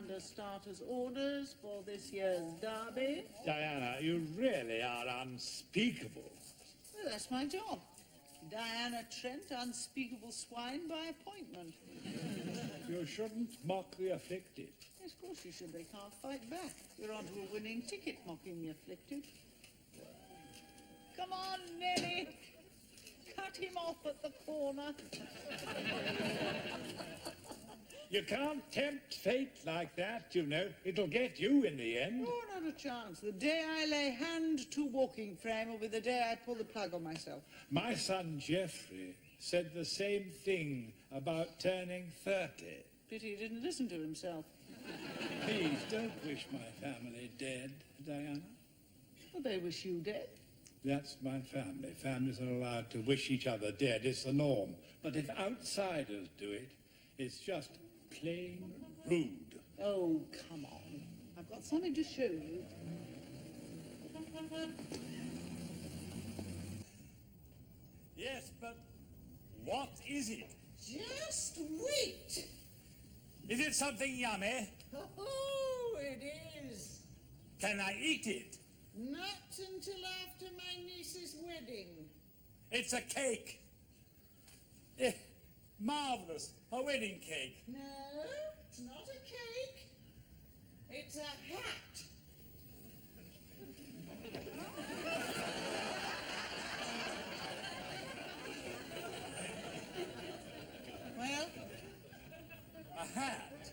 under starters' orders for this year's derby. Diana, you really are unspeakable. Well, that's my job. Diana Trent, unspeakable swine by appointment. You shouldn't mock the afflicted. Yes, of course you should. They can't fight back. You're onto a winning ticket mocking the afflicted. Come on, Nelly. Cut him off at the corner. You can't tempt fate like that, you know. It'll get you in the end. Oh, not a chance. The day I lay hand to walking frame will be the day I pull the plug on myself. My son Geoffrey said the same thing about turning 30. Pity he didn't listen to himself. Please don't wish my family dead, Diana. Well, they wish you dead. That's my family. Families are allowed to wish each other dead. It's the norm. But if outsiders do it, it's just plain rude. Oh, come on. I've got something to show you. Yes, but what is it? Just wait. Is it something yummy? Oh, it is. Can I eat it? Not until after my niece's wedding. It's a cake. Marvelous. A wedding cake. No, it's not a cake. It's a hat. Well? A hat?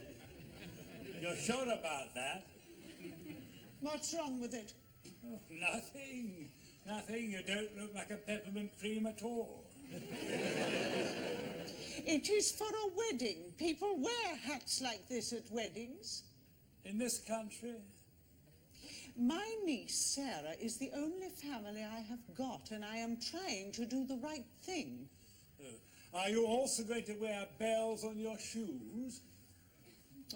You're sure about that? What's wrong with it? Oh, nothing. Nothing. You don't look like a peppermint cream at all. It is for a wedding. People wear hats like this at weddings. In this country? My niece, Sarah, is the only family I have got, and I am trying to do the right thing. Are you also going to wear bells on your shoes?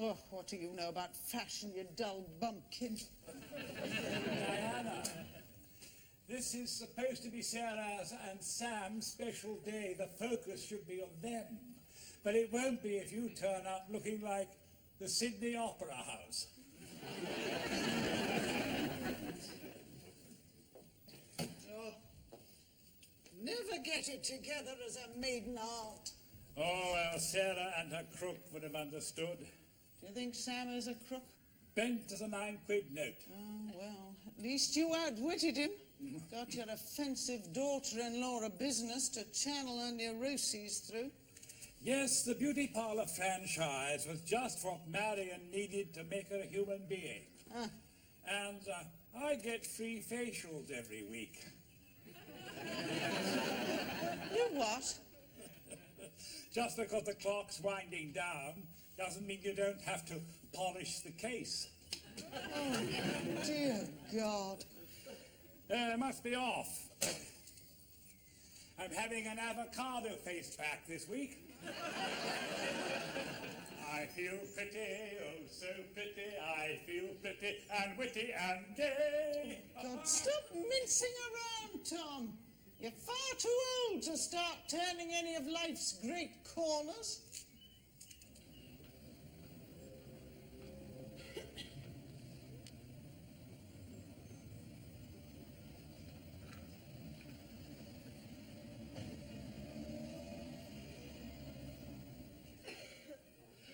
Oh, what do you know about fashion, you dull bumpkin? Diana, this is supposed to be Sarah's and Sam's special day. The focus should be on them. But it won't be if you turn up looking like the Sydney Opera House. Oh, never get it together as a maiden aunt. Oh, well, Sarah and her crook would have understood. Do you think Sam is a crook? Bent as a 9-quid note. Oh, well, at least you outwitted him. Got your offensive daughter-in-law a business to channel her neuroses through. Yes, the beauty parlor franchise was just what Marion needed to make her a human being. And I get free facials every week. You what? Just because the clock's winding down doesn't mean you don't have to polish the case. Oh, dear God. Must be off. I'm having an avocado face pack this week. I feel pretty, oh so pretty, I feel pretty and witty and gay. God, stop mincing around, Tom. You're far too old to start turning any of life's great corners.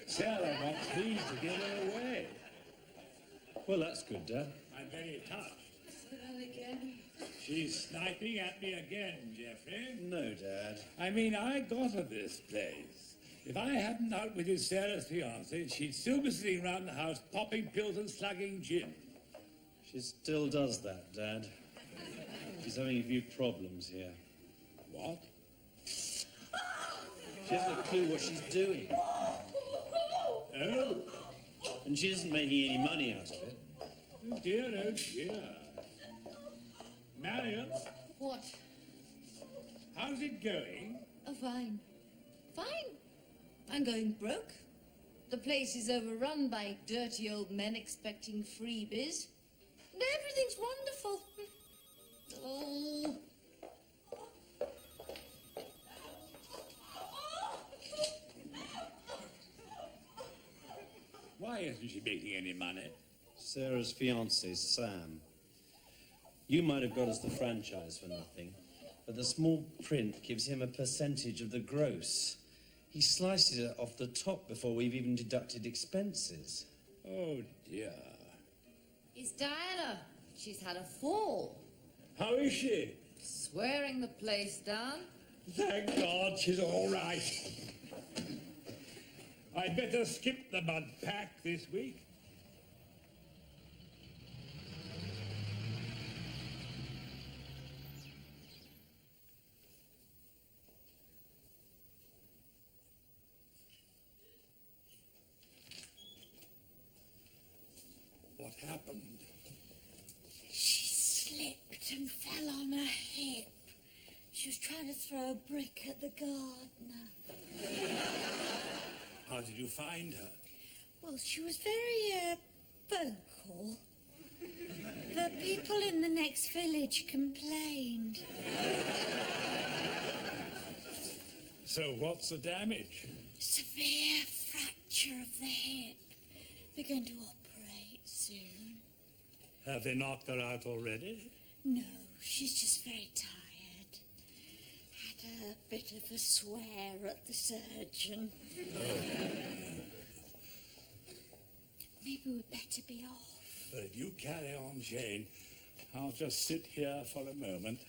Sarah wants me to give her away. Well, that's good, Dad. I'm very touched. That again? She's sniping at me again, Geoffrey. No, Dad. I mean, I got her this place. If I hadn't outwitted Sarah's fiancé, she'd still be sitting around the house popping pills and slugging gin. She still does that, Dad. She's having a few problems here. What? She hasn't a clue what she's doing. Oh, And she isn't making any money out of it. oh dear, oh dear. Marion, What? how's it going? Oh, fine. Fine. I'm going broke. The place is overrun by dirty old men expecting freebies. And everything's wonderful. Oh. Why, Why isn't she making any money? Sarah's fiancé, Sam. You might have got us the franchise for nothing, but the small print gives him a percentage of the gross. He slices it off the top before we've even deducted expenses. Oh, dear. It's Diana. She's had a fall. How is she? Swearing the place down. Thank God she's all right. I'd better skip the mud pack this week. What happened? She slipped and fell on her hip. She was trying to throw a brick at the gardener. How did you find her? Well, she was very, vocal. But people in the next village complained. So what's the damage? Severe fracture of the hip. They're going to operate soon. Have they knocked her out already? No, she's just very tired. Had a bit of a swear at the surgeon. Maybe we'd better be off. But if you carry on, Jane, I'll just sit here for a moment.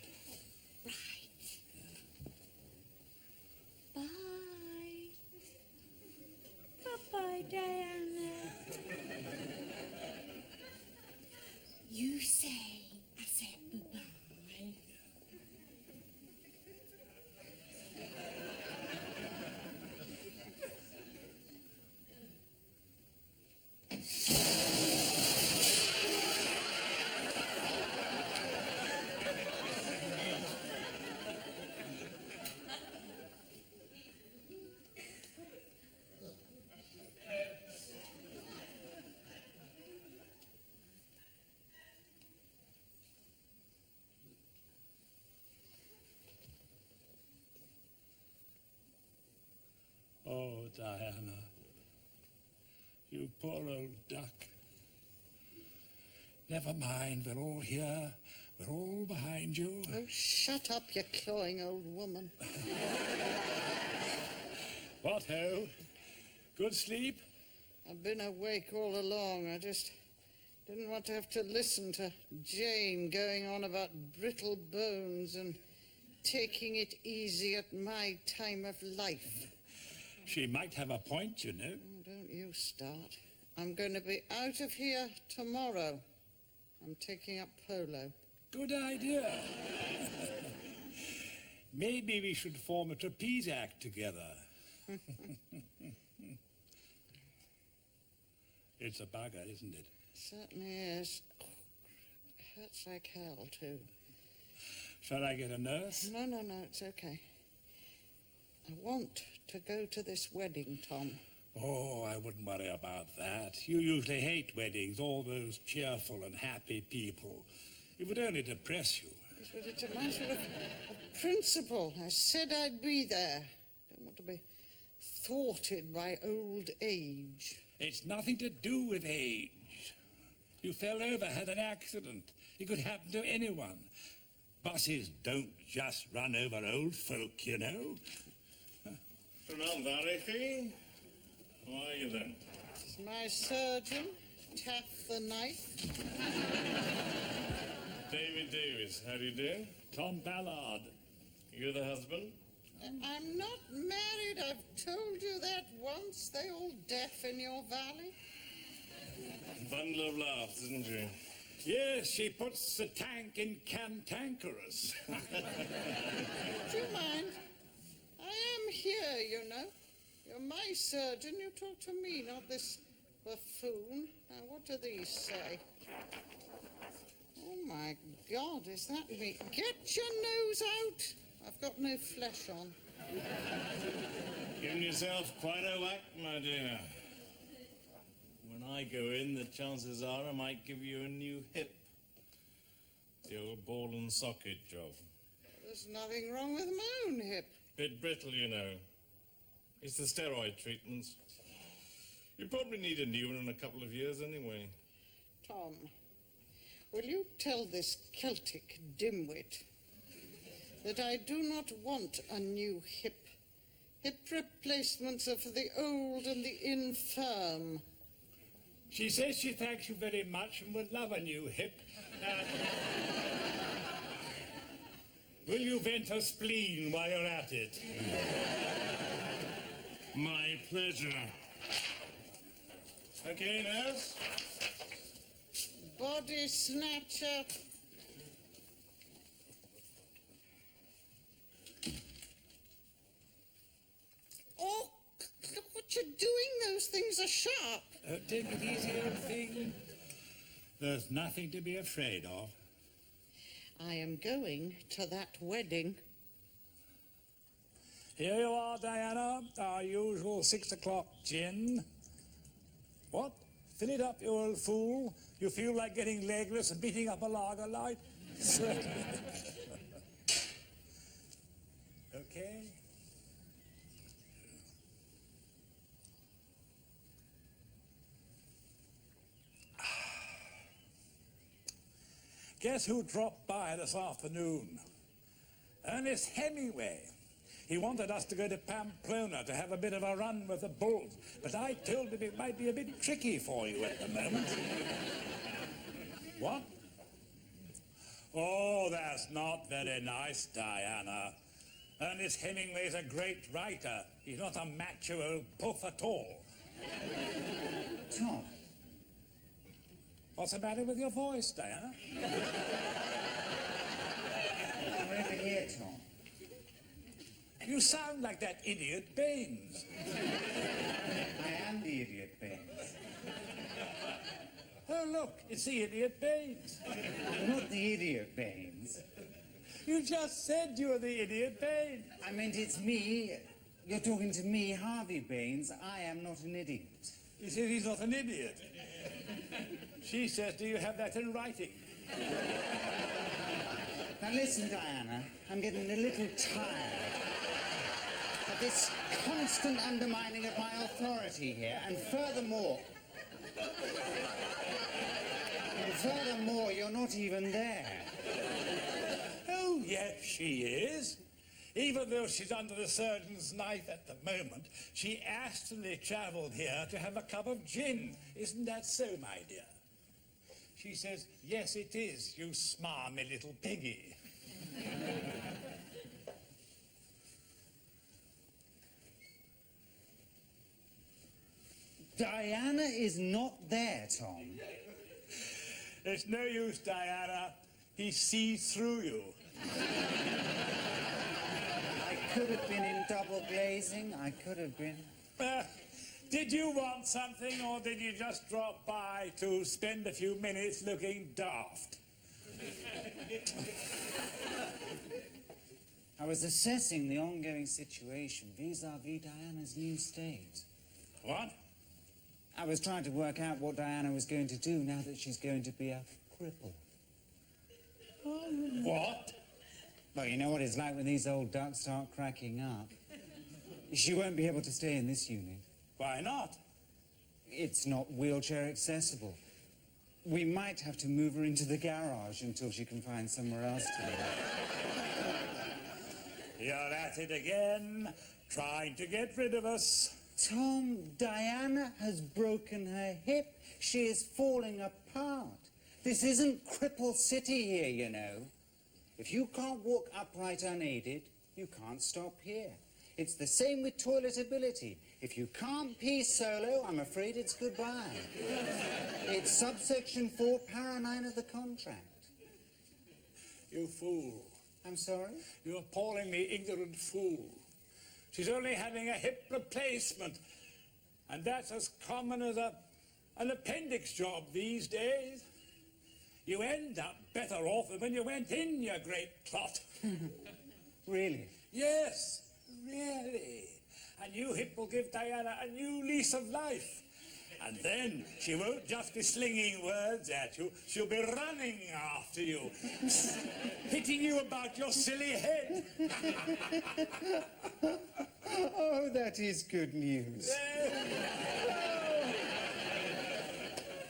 Right. Bye. Bye-bye, Diana. You say I said bye-bye. Oh, Diana, you poor old duck. Never mind, we're all here. We're all behind you. Oh, shut up, you clawing old woman. What ho? Good sleep? I've been awake all along. I just didn't want to have to listen to Jane going on about brittle bones and taking it easy at my time of life. She might have a point, you know. Oh, don't you start. I'm going to be out of here tomorrow. I'm taking up polo. Good idea. Maybe we should form a trapeze act together. It's a bugger, isn't it? Certainly is. Oh, it hurts like hell, too. Shall I get a nurse? No, it's okay. I want to go to this wedding, Tom. Oh, I wouldn't worry about that. You usually hate weddings, all those cheerful and happy people. It would only depress you. Yes, but it's a matter of principle. I said I'd be there. Don't want to be thwarted by old age. It's nothing to do with age. You fell over, had an accident. It could happen to anyone. Buses don't just run over old folk, you know. Pronounced Arifi? How are you then? It's my surgeon, Taff the Knife. David Davis, how do you do? Tom Ballard. You the husband? I'm not married. I've told you that once. They all deaf in your valley. Bundle of laughs, isn't she? Yes, she puts the tank in cantankerous. Do you mind? I am here, you know. You're my surgeon. You talk to me, not this buffoon. Now, what do these say? Oh, my God, is that me? Get your nose out. I've got no flesh on. Giving yourself quite a whack, my dear. When I go in, the chances are I might give you a new hip. The old ball and socket job. There's nothing wrong with my own hip. Bit brittle, you know. It's the steroid treatments. You probably need a new one in a couple of years anyway. Tom, will you tell this Celtic dimwit that I do not want a new hip? Hip replacements are for the old and the infirm. She says she thanks you very much and would love a new hip. Will you vent her spleen while you're at it? My pleasure. Okay, nurse? Body snatcher. Oh, look what you're doing. Those things are sharp. Take it easy, old thing. There's nothing to be afraid of. I am going to that wedding. Here you are, Diana, our usual 6 o'clock gin. What? Fill it up, you old fool. You feel like getting legless and beating up a lager light? Okay. Guess who dropped by this afternoon? Ernest Hemingway. He wanted us to go to Pamplona to have a bit of a run with the bulls, but I told him it might be a bit tricky for you at the moment. What? Oh, that's not very nice, Diana. Ernest Hemingway's a great writer. He's not a macho old puff at all. Tom. What's the matter with your voice, Diana? I'm over here, Tom. You sound like that idiot Baines. I am the idiot Baines. Oh, look, it's the idiot Baines. I'm not the idiot Baines. You just said you were the idiot Baines. I meant it's me. You're talking to me, Harvey Baines. I am not an idiot. He says he's not an idiot. She says, do you have that in writing? Now listen, Diana, I'm getting a little tired of this constant undermining of my authority here, and furthermore, you're not even there. Oh, yes, she is. Even though she's under the surgeon's knife at the moment, she astutely travelled here to have a cup of gin. Isn't that so, my dear? She says, yes, it is, you smarmy little piggy. Diana is not there, Tom. It's no use, Diana. He sees through you. I could have been in double glazing. I could have been. Did you want something, or did you just drop by to spend a few minutes looking daft? I was assessing the ongoing situation vis-à-vis Diana's new state. What? I was trying to work out what Diana was going to do now that she's going to be a cripple. What? Well, you know what it's like when these old ducks start cracking up. She won't be able to stay in this unit. Why not? It's not wheelchair accessible. We might have to move her into the garage until she can find somewhere else to live. You're at it again, trying to get rid of us. Tom, Diana has broken her hip. She is falling apart. This isn't Cripple City here, you know. If you can't walk upright unaided, you can't stop here. It's the same with toiletability. If you can't pee solo, I'm afraid it's goodbye. It's subsection 4, para 9 of the contract. You fool. I'm sorry? You're appallingly ignorant fool. She's only having a hip replacement, and that's as common as an appendix job these days. You end up better off than when you went in, you great clot. Really? Yes, really. A new hip will give Diana a new lease of life. And then she won't just be slinging words at you, she'll be running after you, hitting you about your silly head. Oh, that is good news.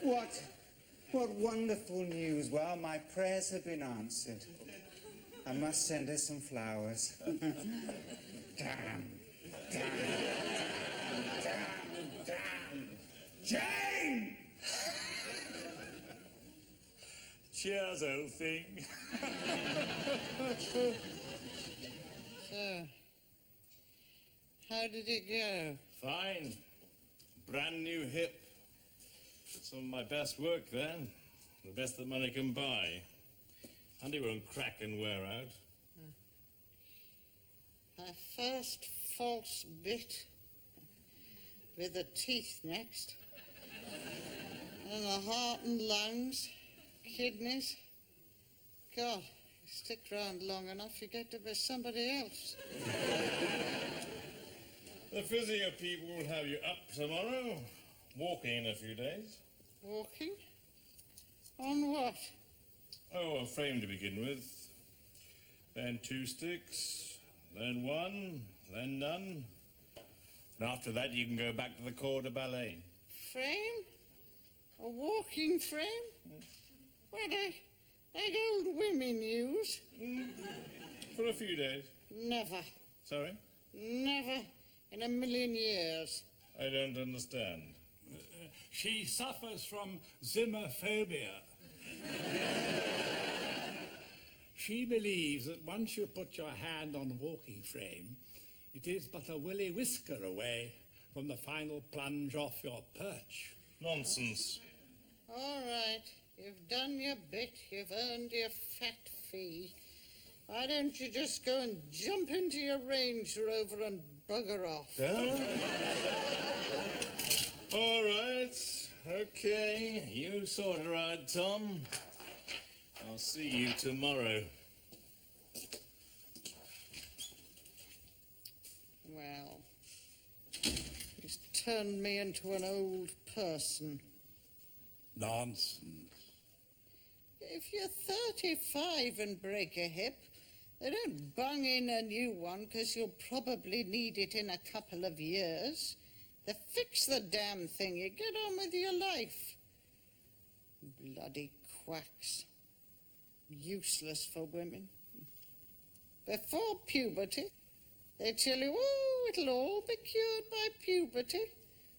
What wonderful news. Well, my prayers have been answered. I must send her some flowers. Damn. Jane! Cheers, old thing. So, how did it go? Fine. Brand new hip. Some of my best work then. The best that money can buy. And it won't crack and wear out. Her first false bit, with the teeth next, and the heart and lungs, kidneys. God, you stick round long enough, you get to be somebody else. The physio people will have you up tomorrow. Walking in a few days. Walking? On what? Oh, a frame to begin with. Then 2 sticks. Then 1. Then none. And after that, you can go back to the corps de ballet. Frame? A walking frame? What like old women use? For a few days. Never. Sorry? Never in a million years. I don't understand. She suffers from Zimmerphobia. She believes that once you put your hand on the walking frame, it is but a willy whisker away from the final plunge off your perch. Nonsense. All right, you've done your bit, you've earned your fat fee. Why don't you just go and jump into your Range Rover and bugger off? All right. Okay. You sort her out, Tom. I'll see you tomorrow. Well, he's turned me into an old person. Nonsense. If you're 35 and break a hip, they don't bung in a new one because you'll probably need it in a couple of years. They fix the damn thing. You get on with your life. Bloody quacks. Useless for women. Before puberty, they tell you, oh, it'll all be cured by puberty.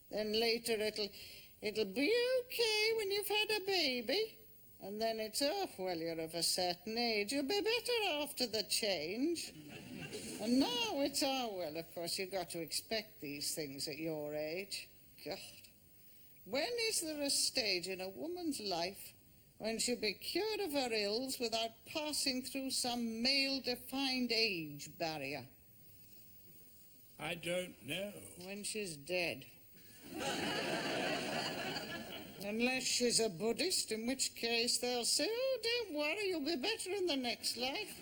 Then later it'll be okay when you've had a baby. And then it's, oh, well, you're of a certain age. You'll be better after the change. And now it's, oh, well, of course, you've got to expect these things at your age. God. When is there a stage in a woman's life when she'll be cured of her ills without passing through some male-defined age barrier? I don't know. When she's dead. Unless she's a Buddhist, in which case they'll say, oh, don't worry, you'll be better in the next life.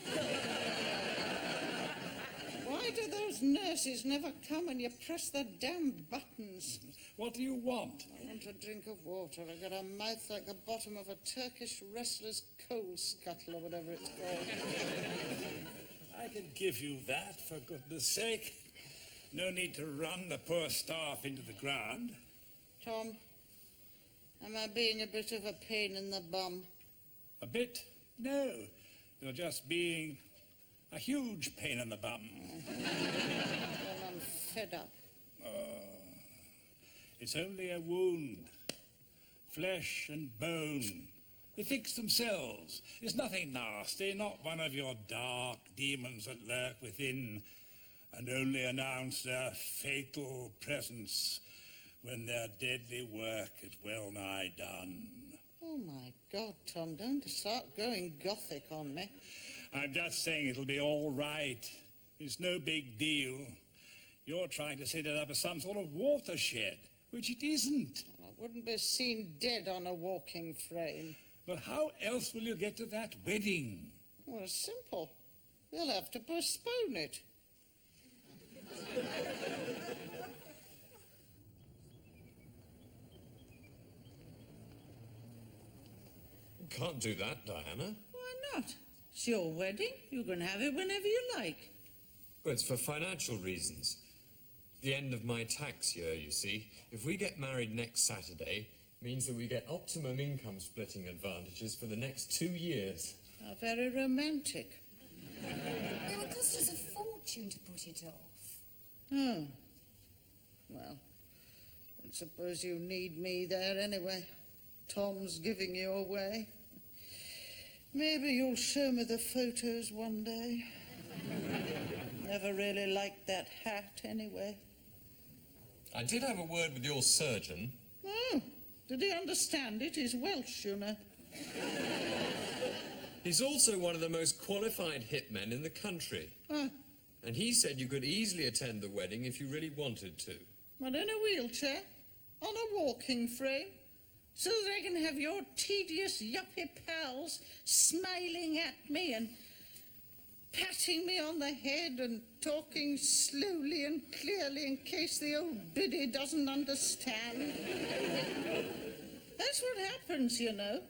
Why do those nurses never come and you press the damn buttons? What do you want? I want a drink of water. I've got a mouth like the bottom of a Turkish wrestler's coal scuttle or whatever it's called. I can give you that, for goodness sake. No need to run the poor staff into the ground. Tom, am I being a bit of a pain in the bum? A bit? No. You're just being a huge pain in the bum. Well, I'm fed up. It's only a wound. Flesh and bone. They fix themselves. It's nothing nasty, not one of your dark demons that lurk within and only announce their fatal presence when their deadly work is well nigh done. Oh, my God, Tom, don't start going gothic on me. I'm just saying it'll be all right. It's no big deal. You're trying to set it up as some sort of watershed, which it isn't. I wouldn't be seen dead on a walking frame. But how else will you get to that wedding? Well, it's simple. They'll have to postpone it. Can't do that, Diana. Why not? It's your wedding. You can have it whenever you like. Well, it's for financial reasons. The end of my tax year, you see. If we get married next Saturday, Means that we get optimum income splitting advantages for the next 2 years. How very romantic. It would cost us a fortune to put it off. Oh. Well, I suppose you need me there anyway. Tom's giving you away. Maybe you'll show me the photos one day. Never really liked that hat anyway. I did have a word with your surgeon. Oh, did he understand it? He's Welsh, you know. He's also one of the most qualified hitmen in the country. Oh, And he said you could easily attend the wedding if you really wanted to. but in a wheelchair, on a walking frame, so that I can have your tedious yuppie pals smiling at me and patting me on the head and talking slowly and clearly in case the old biddy doesn't understand. That's what happens, you know.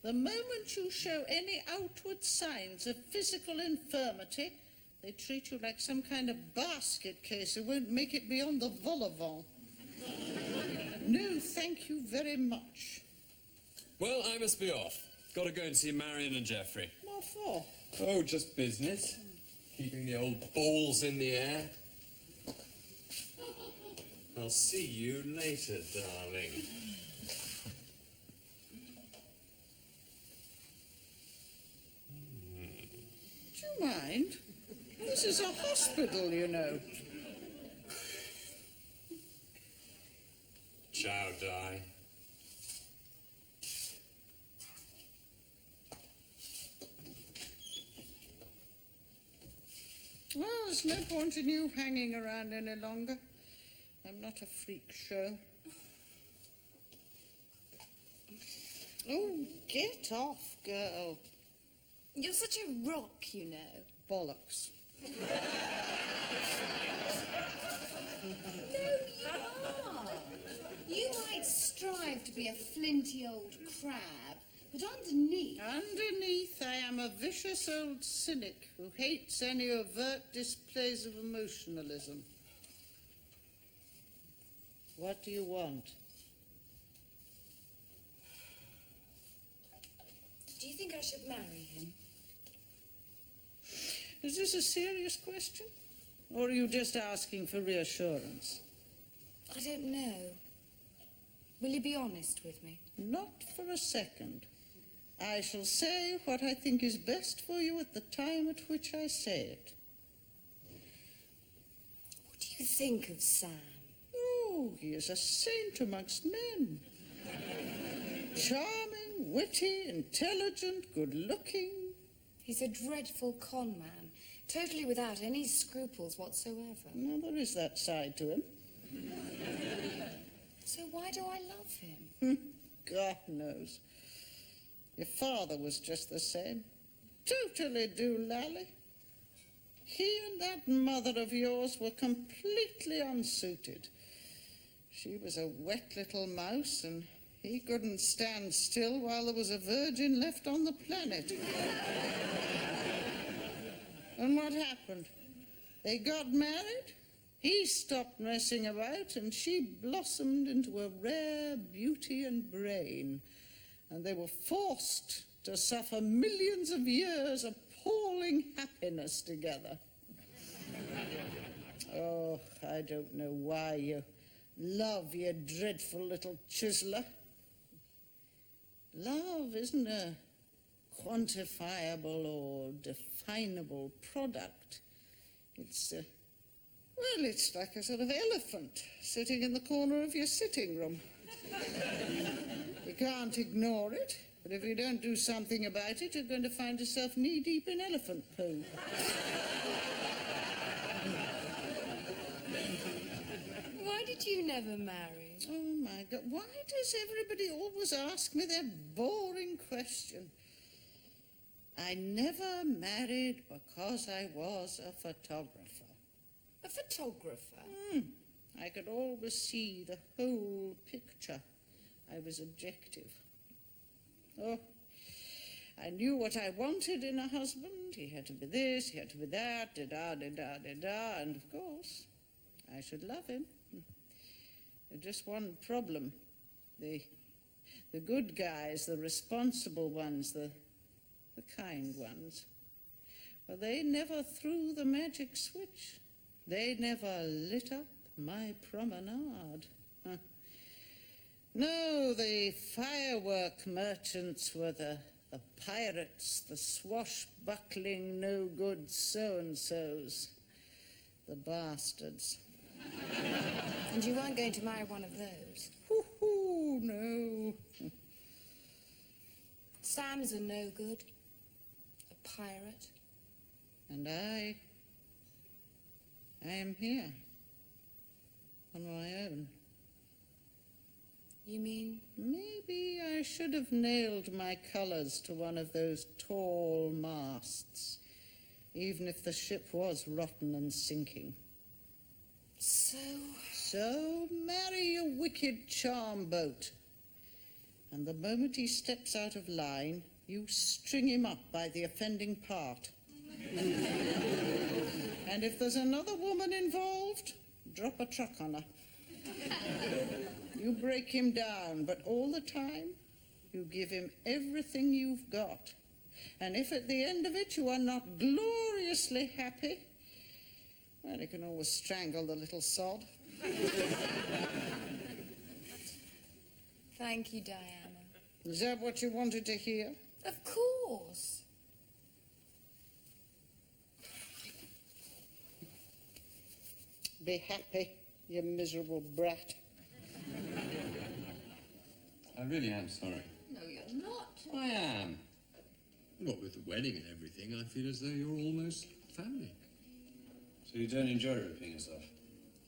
The moment you show any outward signs of physical infirmity, they treat you like some kind of basket case who won't make it beyond the vol-au-vent. No, thank you very much. Well, I must be off. Got to go and see Marion and Geoffrey. What for? Oh, just business. Keeping the old balls in the air. I'll see you later, darling. Do you mind? This is a hospital, you know. Ciao, Di. Well, there's no point in you hanging around any longer. I'm not a freak show. Oh, get off, girl. You're such a rock, you know. Bollocks. No, you are. You might strive to be a flinty old crab, but underneath... Underneath, I am a vicious old cynic who hates any overt displays of emotionalism. What do you want? Do you think I should marry him? Is this a serious question? Or are you just asking for reassurance? I don't know. Will you be honest with me? Not for a second. I shall say what I think is best for you at the time at which I say it. What do you think of Sam? Oh, he is a saint amongst men. Charming, witty, intelligent, good-looking. He's a dreadful con man, totally without any scruples whatsoever. Well, there is that side to him. So why do I love him? God knows. Your father was just the same. Totally doolally. He and that mother of yours were completely unsuited. She was a wet little mouse, and he couldn't stand still while there was a virgin left on the planet. And what happened? They got married, he stopped messing about, and she blossomed into a rare beauty and brain. And they were forced to suffer millions of years of appalling happiness together. Oh, I don't know why you love your dreadful little chiseler. Love isn't a quantifiable or definable product. It's it's like a sort of elephant sitting in the corner of your sitting room. You can't ignore it, but if you don't do something about it, you're going to find yourself knee-deep in elephant poo. Why did you never marry? Oh, my God. Why does everybody always ask me that boring question? I never married because I was a photographer. A photographer? I could always see the whole picture. I was objective. Oh, I knew what I wanted in a husband. He had to be this, he had to be that, da-da, da-da, da-da, and of course, I should love him. Just one problem. The The good guys, the responsible ones, the kind ones. But they never threw the magic switch. They never lit up my promenade. Huh. No, the firework merchants were the pirates, the swashbuckling, no-good so-and-sos, the bastards. And you weren't going to marry one of those? Hoo-hoo, no. Sam's a no-good, a pirate. And I am here, on my own. You mean? Maybe I should have nailed my colours to one of those tall masts, even if the ship was rotten and sinking. So marry a wicked charm boat. And the moment he steps out of line, you string him up by the offending part. And if there's another woman involved, drop a truck on her. You break him down, but all the time, you give him everything you've got. And if at the end of it you are not gloriously happy, well, you can always strangle the little sod. Thank you, Diana. Is that what you wanted to hear? Of course. Be happy, you miserable brat. I really am sorry. No, you're not. I am. What with the wedding and everything, I feel as though you're almost family. So you don't enjoy ripping us off?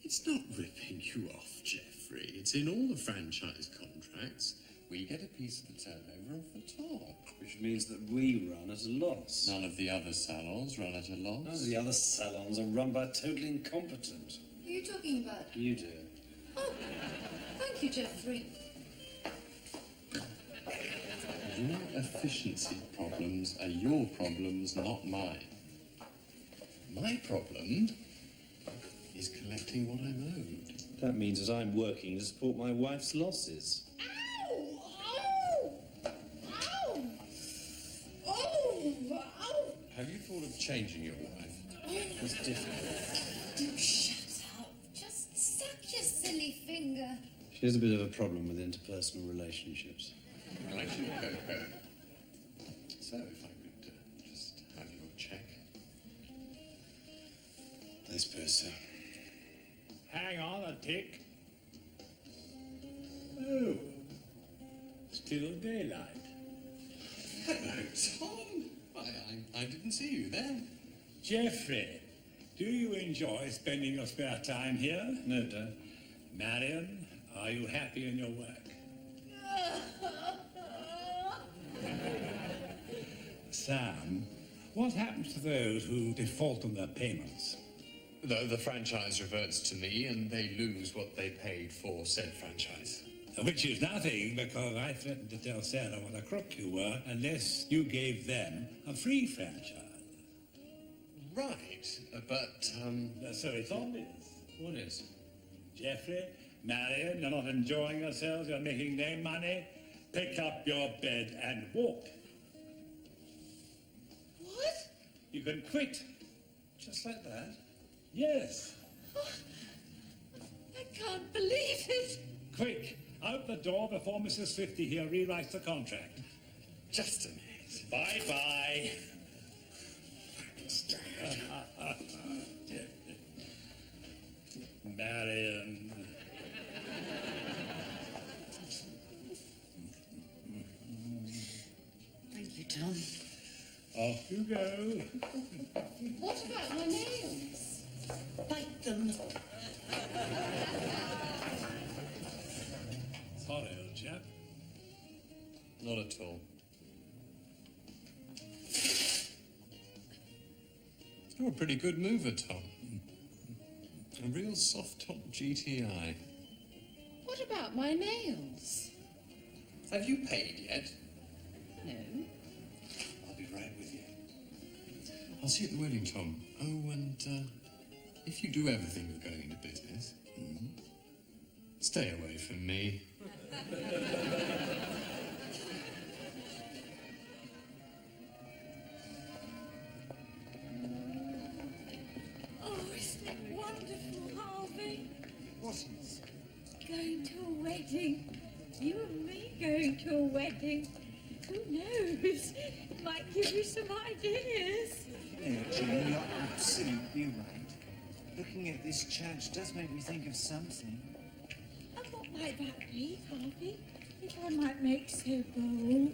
It's not ripping you off, Jeffrey. It's in all the franchise contracts. We get a piece of the turnover off the top. Which means that we run at a loss. None of the other salons run at a loss. None of the other salons are run by totally incompetent. Who are you talking about? You do. Oh, thank you, Jeffrey. Your efficiency problems are your problems, not mine. My problem is collecting what I'm owed. That means that I'm working to support my wife's losses. Ow! Ow! Ow! Oh! Ow! Have you thought of changing your wife? It's difficult. Do shut up. Just suck your silly finger. She has a bit of a problem with interpersonal relationships. Right, you go. So, if I could just have your check. I suppose so. Hang on a tick. Oh, still daylight. Hello, Tom. I didn't see you there. Jeffrey, do you enjoy spending your spare time here? No, Dad. Marion, are you happy in your work? Sam, what happens to those who default on their payments? The franchise reverts to me and they lose what they paid for said franchise. Which is nothing, because I threatened to tell Sarah what a crook you were unless you gave them a free franchise. Right, but, So it's obvious. What is? Jeffrey, Marion, you're not enjoying yourselves, you're making no money. Pick up your bed and walk. What? You can quit. Just like that? Yes. I can't believe it. Quick, out the door before Mrs. 50 here rewrites the contract. just a minute. Bye-bye. Marion. Thank you, Tom. Off you go. What about my nails? Bite them. Sorry, old chap. Not at all. You're a pretty good mover, Tom. A real soft-top GTI. What about my nails? Have you paid yet? No. I'll be right with you. I'll see you at the wedding, Tom. Oh, and if you do ever think of going into business, stay away from me. to a wedding. You and me going to a wedding. Who knows? It might give you some ideas. Yeah, Jane, you're absolutely right. Looking at this church does make me think of something. And what might that be, Harvey? If I might make so bold.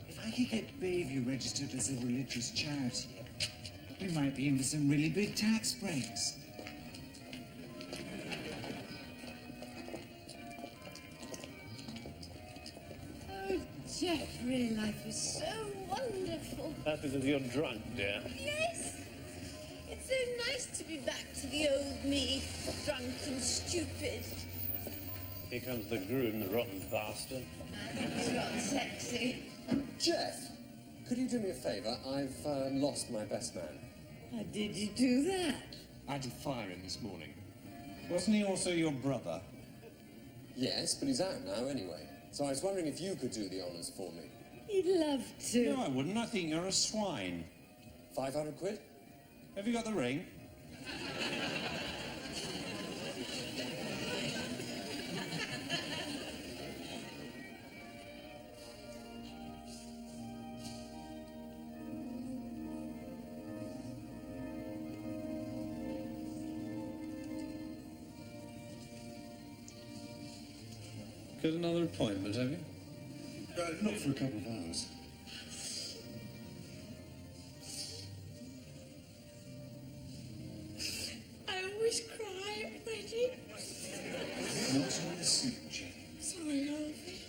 If I could get Bayview registered as a religious charity, we might be in for some really big tax breaks. Oh, Geoffrey, life is so wonderful. That's because you're drunk, dear. Yes. It's so nice to be back to the old me, drunk and stupid. Here comes the groom, the rotten bastard. He's not sexy. Jeff, could you do me a favour? I've lost my best man. How did you do that? I had to fire him this morning. Wasn't he also your brother? Yes, but he's out now anyway. So I was wondering if you could do the honours for me. He'd love to. No, I wouldn't. I think you're a swine. 500 quid? Have you got the ring? Got another appointment, have you? Not for a couple of hours. I always cry at weddings. Not on the suit, Jane. Sorry, Harvey.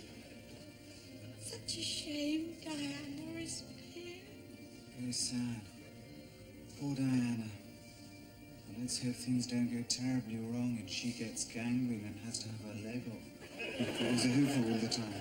Such a shame Diana isn't here. Very sad. Poor Diana. Well, let's hope things don't go terribly wrong and she gets gangrene and has to have her leg off. Falls over all the time.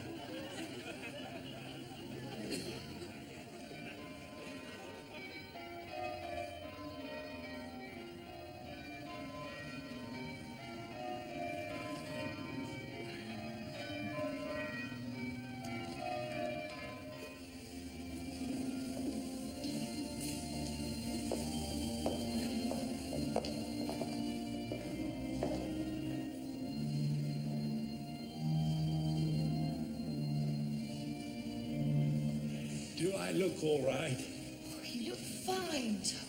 Do I look all right? Oh, you look fine, Tom.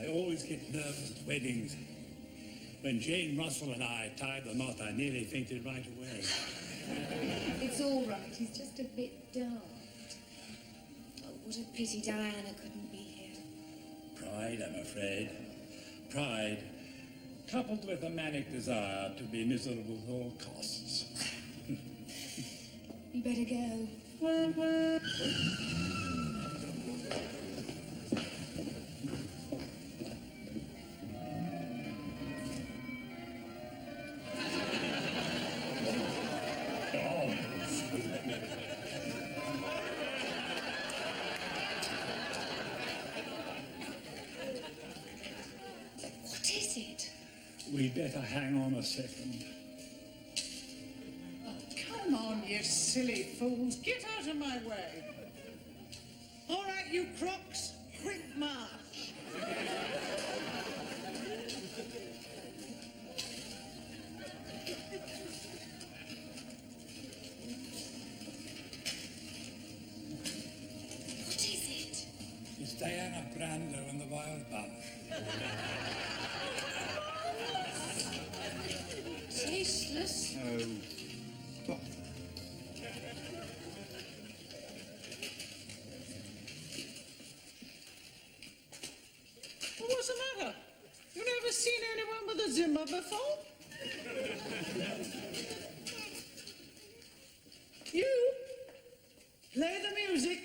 I always get nervous at weddings. When Jane Russell and I tied the knot, I nearly fainted right away. It's all right. He's just a bit daft. Oh, what a pity Diana couldn't be here. Pride, I'm afraid. Pride, coupled with a manic desire to be miserable at all costs. You better go. What is it? We'd better hang on a second. Come on, you silly fools. Get out of my way. All right, you crooks. Quick march. What is it? It's Diana Brando and the Wild Bunch. Tasteless. Oh, bother. Well, what's the matter? You never seen anyone with a Zimmer before? You play the music.